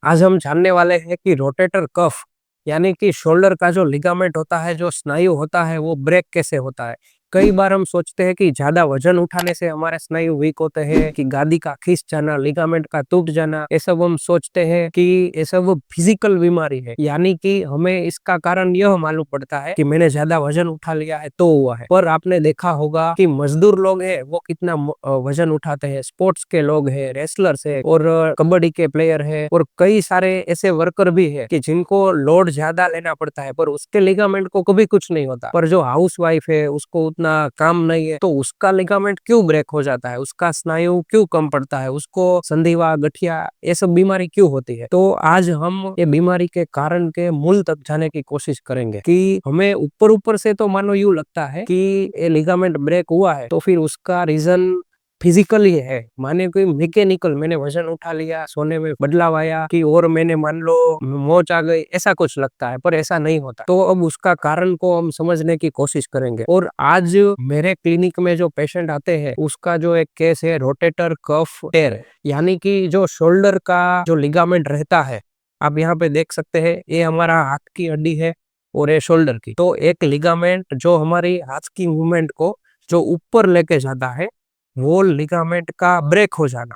आज हम जानने वाले हैं कि रोटेटर कफ यानी कि शोल्डर का जो लिगामेंट होता है, जो स्नायु होता है, वो ब्रेक कैसे होता है। कई बार हम सोचते हैं कि ज्यादा वजन उठाने से हमारे स्नायु वीक होते हैं, कि गादी का खिंच जाना, लिगामेंट का टूट जाना, ये सब हम सोचते हैं कि ये सब फिजिकल बीमारी है। यानी कि हमें इसका कारण यह मालूम पड़ता है कि मैंने ज्यादा वजन उठा लिया है तो हुआ है। पर आपने देखा होगा कि मजदूर लोग हैं वो कितना वजन उठाते हैं, स्पोर्ट्स के लोग हैं, रेसलर्स है और कबड्डी के प्लेयर है और कई सारे ऐसे वर्कर भी है कि जिनको लोड ज्यादा लेना पड़ता है पर उसके लिगामेंट को कभी कुछ नहीं होता। पर जो हाउस वाइफ है उसको उतना काम नहीं है तो उसका लिगामेंट क्यों ब्रेक हो जाता है, उसका स्नायु क्यों कम पड़ता है, उसको संधिवा, गठिया, ये सब बीमारी क्यों होती है। तो आज हम ये बीमारी के कारण के मूल तक जाने की कोशिश करेंगे कि हमें ऊपर ऊपर से तो मानो यूं लगता है कि ये लिगामेंट ब्रेक हुआ है तो फिर उसका रीजन फिजिकल ही है, माने कोई मैकेनिकल, मैंने वजन उठा लिया, सोने में बदलाव आया कि और मैंने मान लो मोच आ गई, ऐसा कुछ लगता है पर ऐसा नहीं होता। तो अब उसका कारण को हम समझने की कोशिश करेंगे। और आज मेरे क्लिनिक में जो पेशेंट आते हैं उसका जो एक केस है रोटेटर कफ टेयर, यानी कि जो शोल्डर का जो लिगामेंट रहता है, आप यहाँ पे देख सकते हैं ये हमारा हाथ की हड्डी है और ये शोल्डर की। तो एक लिगामेंट जो हमारी हाथ की मूवमेंट को जो ऊपर लेके जाता है वो लिगामेंट का ब्रेक हो जाना,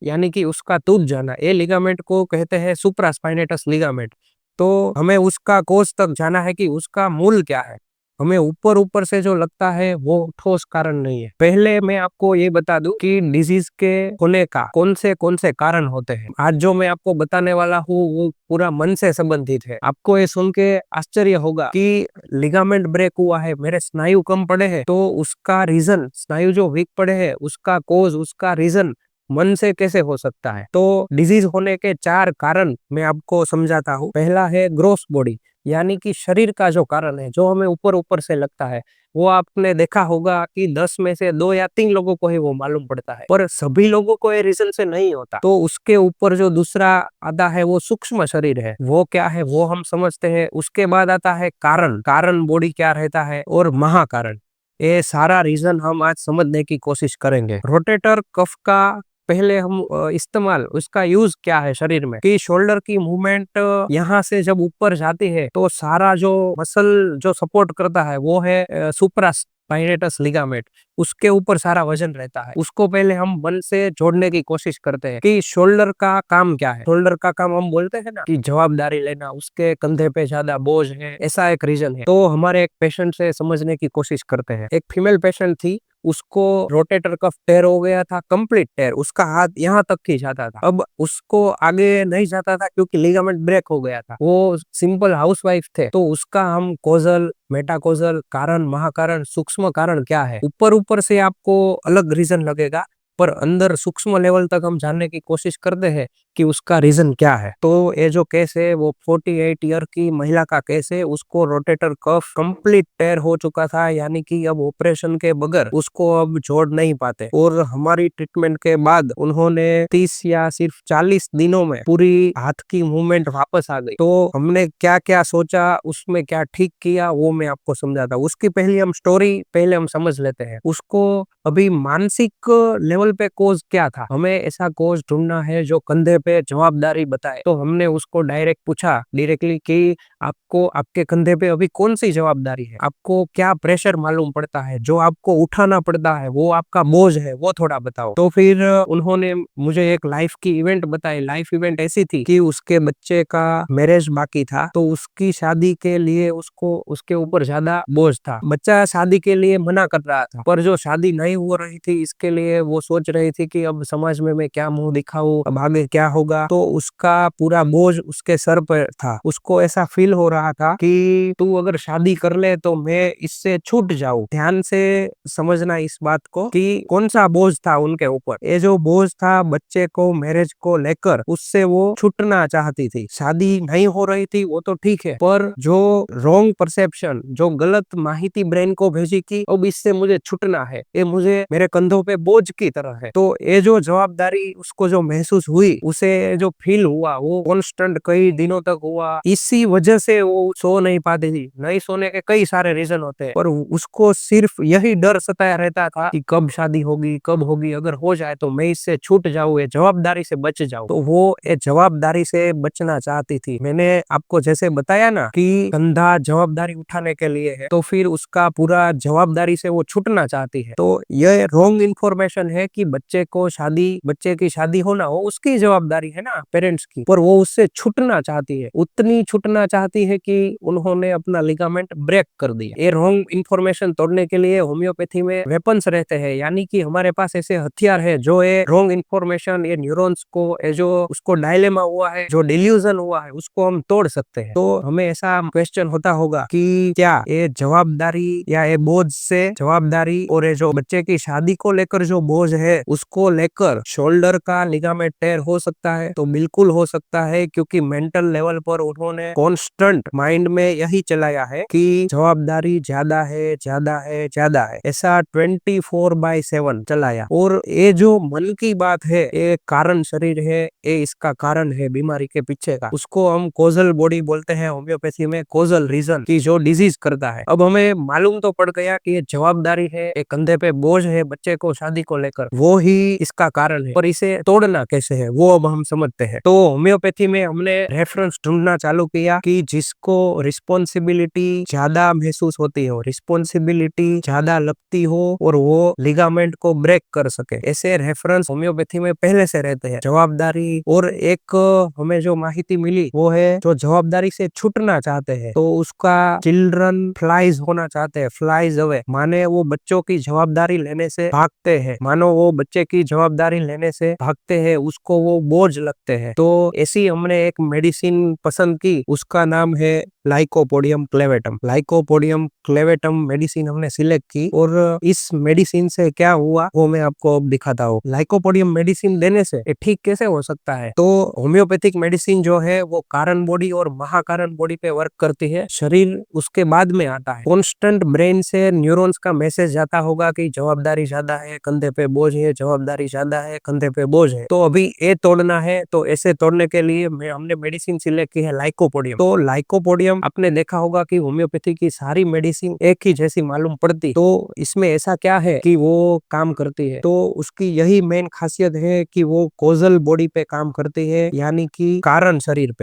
यानी कि उसका टूट जाना, ये लिगामेंट को कहते हैं सुप्रास्पाइनेटस लिगामेंट। तो हमें उसका कोज तक जाना है कि उसका मूल क्या है। हमें ऊपर ऊपर से जो लगता है वो ठोस कारण नहीं है। पहले मैं आपको ये बता दूं कि डिजीज के होने का कौन से कारण होते हैं। आज जो मैं आपको बताने वाला हूँ वो पूरा मन से संबंधित है। आपको ये सुन के आश्चर्य होगा कि लिगामेंट ब्रेक हुआ है, मेरे स्नायु कम पड़े हैं, तो उसका रीजन, स्नायु जो वीक पड़े हैं उसका कोज, उसका रीजन मन से कैसे हो सकता है। तो डिजीज होने के 4 कारण मैं आपको समझाता हूँ। पहला है ग्रोस बॉडी, यानी कि शरीर का जो कारण है, जो हमें ऊपर ऊपर से लगता है, वो आपने देखा होगा कि 10 में से 2 या 3 लोगों को ही वो मालूम पड़ता है, पर सभी लोगों को ये रीजन से नहीं होता। तो उसके ऊपर जो दूसरा आता है वो सूक्ष्म शरीर है, वो क्या है वो हम समझते हैं। उसके बाद आता है कारण, कारण बॉडी क्या रहता है, और महाकारण। ये सारा रीजन हम आज समझने की कोशिश करेंगे। रोटेटर कफ का पहले हम इस्तेमाल, उसका यूज क्या है शरीर में, कि शोल्डर की मूवमेंट यहाँ से जब ऊपर जाती है तो सारा जो मसल जो सपोर्ट करता है वो है सुप्रास्पाइनेटस लिगामेंट, उसके ऊपर सारा वजन रहता है। उसको पहले हम मन से जोड़ने की कोशिश करते हैं कि शोल्डर का काम क्या है। शोल्डर का काम हम बोलते हैं ना कि जवाबदारी लेना, उसके कंधे पे ज्यादा बोझ है, ऐसा एक रीजन है। तो हमारे एक पेशेंट से समझने की कोशिश करते हैं। एक फीमेल पेशेंट थी, उसको रोटेटर कफ टेयर हो गया था, कंप्लीट टेयर, उसका हाथ यहाँ तक ही जाता था। अब उसको आगे नहीं जाता था क्योंकि लिगामेंट ब्रेक हो गया था। वो सिंपल हाउसवाइफ थे। तो उसका हम कोजल, मेटाकोजल, कारण, महाकारण, सूक्ष्म कारण क्या है, ऊपर ऊपर से आपको अलग रीजन लगेगा, पर अंदर सूक्ष्म लेवल तक हम जानने की कोशिश करते हैं कि उसका रीजन क्या है। तो ये जो केस है वो 48 ईयर की महिला का केस है। उसको रोटेटर कफ कंप्लीट टेयर हो चुका था, यानी कि अब ऑपरेशन के बगैर उसको अब जोड़ नहीं पाते। और हमारी ट्रीटमेंट के बाद उन्होंने 30 या सिर्फ 40 दिनों में पूरी हाथ की मूवमेंट वापस आ गई। तो हमने क्या क्या सोचा, उसमें क्या ठीक किया, वो मैं आपको समझाता हूँ। उसकी पहली हम स्टोरी पहले हम समझ लेते हैं। उसको अभी मानसिक लेवल पे कोज क्या था, हमें ऐसा कोज ढूंढना है जो कंधे पे जवाबदारी बताए। तो हमने उसको डायरेक्ट पूछा डायरेक्टली कि आपको, आपके कंधे पे अभी कौन सी जवाबदारी है, आपको क्या प्रेशर मालूम पड़ता है, जो आपको उठाना पड़ता है, वो आपका बोझ है, वो थोड़ा बताओ। तो फिर उन्होंने मुझे एक लाइफ की इवेंट बताई। लाइफ इवेंट ऐसी थी कि उसके बच्चे का मैरिज बाकी था, तो उसकी शादी के लिए उसको, उसके ऊपर ज्यादा बोझ था। बच्चा शादी के लिए मना कर रहा था, पर जो शादी नहीं हो रही थी इसके लिए वो सोच रही थी कि अब समाज में मैं क्या मुंह दिखाऊं, अब आगे क्या होगा। तो उसका पूरा बोझ उसके सर पर था। उसको ऐसा फील हो रहा था कि तू अगर शादी कर ले तो मैं इससे छूट जाऊं। ध्यान से समझना इस बात को कि कौन सा बोझ था उनके ऊपर। ये जो बोझ था बच्चे को, मैरिज को लेकर, उससे वो छूटना चाहती थी। शादी नहीं हो रही थी वो तो ठीक है, पर जो रॉन्ग परसेप्शन, जो गलत माहिती ब्रेन को भेजी कि अब इससे मुझे छूटना है, ये मुझे मेरे कंधों पे बोझ की तरह है। तो ये जो जवाबदारी उसको जो महसूस हुई, उसे उसे जो फील हुआ वो कॉन्स्टेंट कई दिनों तक हुआ, इसी वजह से वो सो नहीं पाती थी। नहीं सोने के कई सारे रीजन होते हैं, पर उसको सिर्फ यही डर सताया रहता था कि कब शादी होगी, कब होगी, अगर हो जाए तो मैं इससे छूट जाऊं, ये जवाबदारी से बच जाऊं। तो वो ये जवाबदारी से बचना चाहती थी। मैंने आपको जैसे बताया ना कि कंधा जवाबदारी उठाने के लिए है, तो फिर उसका पूरा जवाबदारी से वो छूटना चाहती है। तो ये रॉन्ग इन्फॉर्मेशन है कि बच्चे की शादी होना हो उसकी जवाबदारी है ना, पेरेंट्स की, पर वो उससे छूटना चाहती है, उतनी छूटना चाहती है कि उन्होंने अपना लिगामेंट ब्रेक कर दिया। ये रॉन्ग इन्फॉर्मेशन तोड़ने के लिए होम्योपैथी में वेपन्स रहते हैं, यानी कि हमारे पास ऐसे हथियार है जो ये रॉन्ग इन्फॉर्मेशन, ये न्यूरॉन्स को, ये जो उसको डायलेमा हुआ है, जो डिल्यूजन हुआ है, उसको हम तोड़ सकते हैं। तो हमें ऐसा क्वेश्चन होता होगा कि क्या ये जवाबदारी या ये बोझ से जवाबदारी और ये जो बच्चे की शादी को लेकर जो बोझ है उसको लेकर शोल्डर का लिगामेंट टेयर हो सकता है? तो बिल्कुल हो सकता है, क्योंकि मेंटल लेवल पर उन्होंने कॉन्स्टेंट माइंड में यही चलाया है कि जवाबदारी ज्यादा है, ज्यादा है, ज्यादा है, ऐसा 24/7 चलाया। और ये जो मन की बात है, ये कारण शरीर है, ये इसका कारण है बीमारी के पीछे का, उसको हम कोजल बॉडी बोलते हैं होम्योपैथी में, कोजल रीजन की जो डिजीज करता है। अब हमें मालूम तो पड़ गया कि ये जवाबदारी है, ये कंधे पे बोझ है बच्चे को शादी को लेकर, वो ही इसका कारण है। पर इसे तोड़ना कैसे है वो अब हम समझते हैं। तो होम्योपैथी में हमने रेफरेंस ढूंढना चालू किया कि जिसको रिस्पॉन्सिबिलिटी ज्यादा महसूस होती हो, रिस्पॉन्सिबिलिटी ज्यादा लगती हो और वो लिगामेंट को ब्रेक कर सके, ऐसे रेफरेंस होम्योपैथी में पहले से रहते हैं। जवाबदारी और एक हमें जो माहिती मिली वो है जो जवाबदारी से छूटना चाहते हैं तो उसका चिल्ड्रन फ्लाइज होना चाहते हैं, फ्लाइज अवे, माने वो बच्चों की जवाबदारी लेने से भागते हैं, मानो वो बच्चे की जवाबदारी लेने से भागते हैं, उसको वो बोझ लगते हैं। तो ऐसी हमने एक मेडिसिन पसंद की, उसका नाम है lycopodium clavatum. Lycopodium clavatum medicine हमने सिलेक्ट की और इस मेडिसिन से क्या हुआ वो मैं आपको अब दिखाता हूँ। लाइकोपोडियम मेडिसिन देने से ये ठीक कैसे हो सकता है? तो होम्योपैथिक मेडिसिन जो है वो कारण बॉडी और महाकारण बॉडी पे वर्क करती है, शरीर उसके बाद में आता है। कॉन्स्टेंट ब्रेन से न्यूरॉन्स का मैसेज जाता होगा कि जवाबदारी ज्यादा है, कंधे पे बोझ है, जवाबदारी ज्यादा है, कंधे पे बोझ है। तो अभी ये तोड़ना है, तो ऐसे तोड़ने के लिए हमने मेडिसिन सिलेक्ट की है लाइकोपोडियम। तो लाइकोपोडियम आपने देखा होगा कि होम्योपैथी की सारी मेडिसिन एक ही जैसी मालूम पड़ती, तो इसमें ऐसा क्या है कि वो काम करती है? तो उसकी यही मेन खासियत है कि वो कोजल बॉडी पे काम करती है, यानी कि कारण शरीर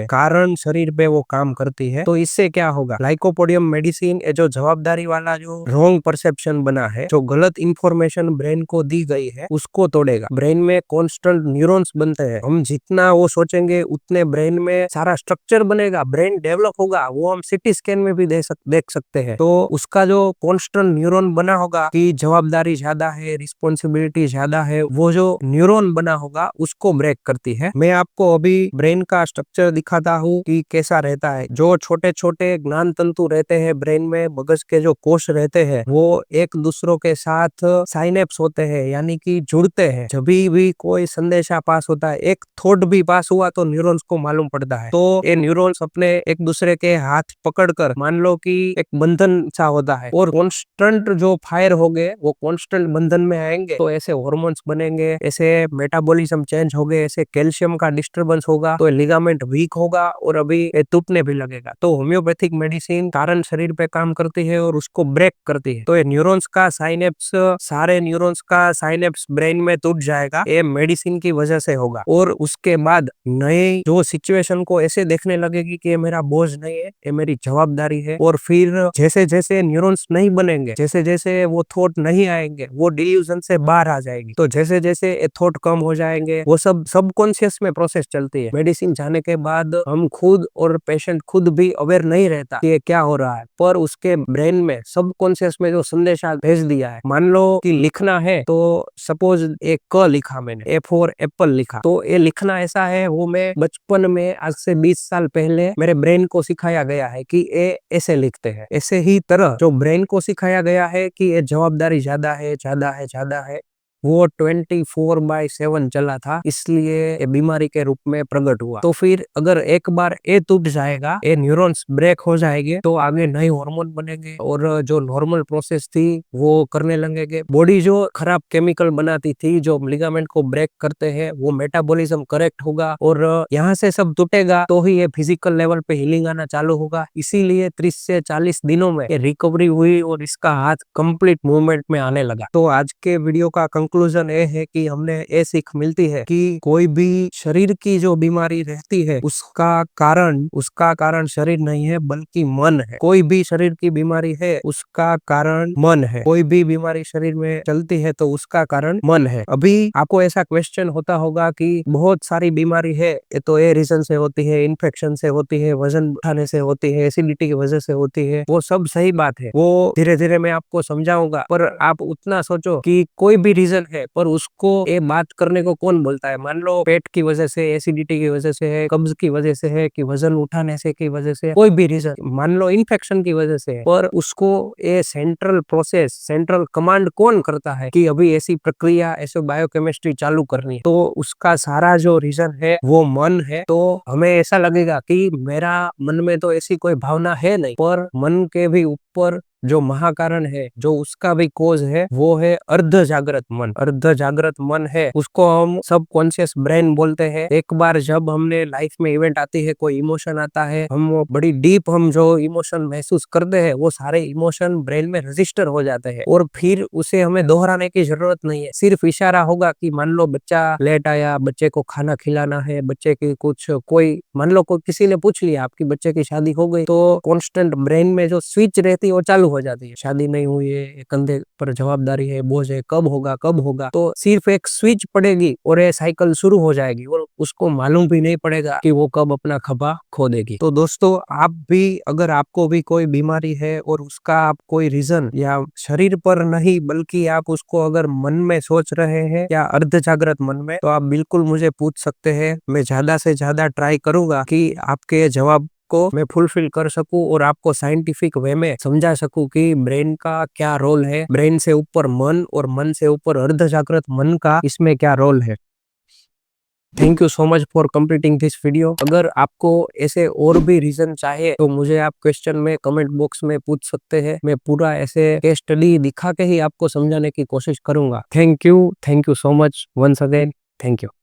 पे वो काम करती है। तो इससे क्या होगा, लाइकोपोडियम मेडिसिन जो जवाबदारी वाला जो रॉन्ग परसेप्शन बना है, जो गलत इंफॉर्मेशन ब्रेन को दी गई है, उसको तोड़ेगा। ब्रेन में कॉन्स्टेंट न्यूरॉन्स बनते हैं, हम जितना वो सोचेंगे उतने ब्रेन में सारा स्ट्रक्चर बनेगा, ब्रेन डेवलप होगा, वो हम सिटी स्कैन में भी देख सकते हैं। तो उसका जो कॉन्स्टेंट न्यूरॉन बना होगा कि जवाबदारी ज्यादा है, रिस्पॉन्सिबिलिटी ज्यादा है, वो जो न्यूरॉन बना होगा उसको ब्रेक करती है। मैं आपको अभी ब्रेन का स्ट्रक्चर दिखाता हूँ कि कैसा रहता है। जो छोटे छोटे ज्ञान तंतु रहते हैं ब्रेन में, मगज के जो कोश रहते हैं, वो एक दूसरों के साथ साइनेप्स होते हैं, यानी कि जुड़ते हैं। जब भी कोई संदेशा पास होता है, एक थॉट भी पास हुआ तो न्यूरॉन्स को मालूम पड़ता है। तो ये न्यूरॉन्स अपने एक दूसरे के हाथ पकड़कर, मान लो कि एक बंधन सा होता है, और कॉन्स्टेंट जो फायर हो गए वो कॉन्स्टेंट बंधन में आएंगे, तो ऐसे हॉर्मोन्स बनेंगे, ऐसे मेटाबॉलिज्म चेंज हो गए, ऐसे कैल्शियम का डिस्टर्बेंस होगा, तो लिगामेंट वीक होगा और अभी ये टूटने भी लगेगा। तो होम्योपैथिक मेडिसिन कारण शरीर पे काम करती है और उसको ब्रेक करती है। तो ये न्यूरॉन्स का साइनेप्स, सारे न्यूरॉन्स का साइनेप्स ब्रेन में टूट जाएगा, ये मेडिसिन की वजह से होगा। और उसके बाद नए जो सिचुएशन को ऐसे देखने लगेगी कि ये मेरा बोझ नहीं है, ये मेरी जवाबदारी है। और फिर जैसे जैसे न्यूरॉन्स नहीं बनेंगे, जैसे जैसे वो थॉट नहीं आएंगे, वो डिल्यूजन से बाहर आ जाएगी। तो जैसे जैसे ये थॉट कम हो जाएंगे, वो सब सबकॉन्शियस में प्रोसेस चलती है। मेडिसिन जाने के बाद हम खुद और पेशेंट खुद भी अवेयर नहीं रहता कि ये क्या हो रहा है, पर उसके ब्रेन में सबकॉन्शियस में जो संदेशा भेज दिया है, मान लो कि लिखना है, तो सपोज एक क लिखा मैंने, ए फॉर एप्पल लिखा, तो ये लिखना ऐसा है, वो मैं बचपन में आज से 20 साल पहले मेरे ब्रेन को सिखाया गया है कि ये ऐसे लिखते हैं। ऐसे ही तरह जो ब्रेन को सिखाया गया है कि ये जवाबदारी ज्यादा है, ज्यादा है, ज्यादा है, वो 24/7 चला था, इसलिए ये बीमारी के रूप में प्रकट हुआ। तो फिर अगर एक बार ये टूट जाएगा, ये न्यूरॉन्स ब्रेक हो जाएंगे, तो आगे नए हार्मोन बनेंगे और जो नॉर्मल प्रोसेस थी वो करने लगेंगे। बॉडी जो खराब केमिकल बनाती थी, जो लिगामेंट को ब्रेक करते हैं, वो मेटाबॉलिज्म करेक्ट होगा और यहाँ से सब टूटेगा तो ही ये फिजिकल लेवल पे हीलिंग आना चालू होगा। इसीलिए 30 से 40 दिनों में ये रिकवरी हुई और इसका हाथ कंप्लीट मूवमेंट में आने लगा। तो आज के वीडियो का कंक्लूजन ये है कि हमने ये सीख मिलती है कि कोई भी शरीर की जो बीमारी रहती है उसका कारण शरीर नहीं है बल्कि मन है। कोई भी शरीर की बीमारी है उसका कारण मन है। कोई भी बीमारी शरीर में चलती है तो उसका कारण मन है। अभी आपको ऐसा क्वेश्चन होता होगा कि बहुत सारी बीमारी है, ये तो ये रीजन से होती है, इन्फेक्शन से होती है, वजन उठाने से होती है, एसिडिटी की वजह से होती है। वो सब सही बात है, वो धीरे धीरे मैं आपको समझाऊंगा। पर आप उतना सोचो कि कोई भी रीजन है पर उसको ये बात करने को कौन बोलता है। मान लो पेट की वजह से, एसिडिटी की वजह से है, कब्ज की वजह से है, कि वजन उठाने से की वजह से, कोई भी रीजन, मान लो इन्फेक्शन की वजह से है, पर उसको ये सेंट्रल प्रोसेस, सेंट्रल कमांड कौन करता है कि अभी ऐसी प्रक्रिया, ऐसे बायोकेमिस्ट्री चालू करनी है, तो उसका सारा जो रीजन है वो मन है। तो हमें ऐसा लगेगा कि मेरा मन में तो ऐसी कोई भावना है नहीं, पर मन के भी ऊपर जो महाकारण है, जो उसका भी कोज है, वो है अर्ध जागृत मन। अर्ध जागृत मन है, उसको हम सब कॉन्शियस ब्रेन बोलते हैं। एक बार जब हमने लाइफ में इवेंट आती है, कोई इमोशन आता है, हम बड़ी डीप हम जो इमोशन महसूस करते हैं, वो सारे इमोशन ब्रेन में रजिस्टर हो जाते हैं और फिर उसे हमें दोहराने की जरूरत नहीं है। सिर्फ इशारा होगा कि मान लो बच्चा लेट आया, बच्चे को खाना खिलाना है, बच्चे की कुछ कोई मान लो कोई किसी ने पूछ लिया आपकी बच्चे की शादी हो गई, तो कॉन्स्टेंट ब्रेन में जो स्विच रहती है वो चालू हो जाती है। शादी नहीं हुई है, कंधे पर जवाबदारी है, बोझ है, कब होगा कब होगा, तो सिर्फ एक स्विच पड़ेगी और ये साइकिल शुरू हो जाएगी और उसको मालूम भी नहीं पड़ेगा कि वो कब अपना खभा खो देगी। तो दोस्तों, आप भी अगर आपको भी कोई बीमारी है और उसका आप कोई रीजन या शरीर पर नहीं बल्कि आप उसको अगर मन में सोच रहे हैं या अर्ध जागृत मन में, तो आप बिल्कुल मुझे पूछ सकते हैं। मैं ज्यादा से ज्यादा ट्राई करूंगा कि आपके जवाब को मैं फुलफिल कर सकूं और आपको साइंटिफिक वे में समझा सकूं कि ब्रेन का क्या रोल है, ब्रेन से ऊपर मन और मन से ऊपर अर्ध जागृत मन का इसमें क्या रोल है। Thank you so much for completing this video. अगर आपको ऐसे और भी रीजन चाहिए तो मुझे आप क्वेश्चन में कमेंट बॉक्स में पूछ सकते हैं। मैं पूरा ऐसे केस स्टडी दिखा के ही आपको समझाने की कोशिश करूंगा। Thank you so much once again. Thank you.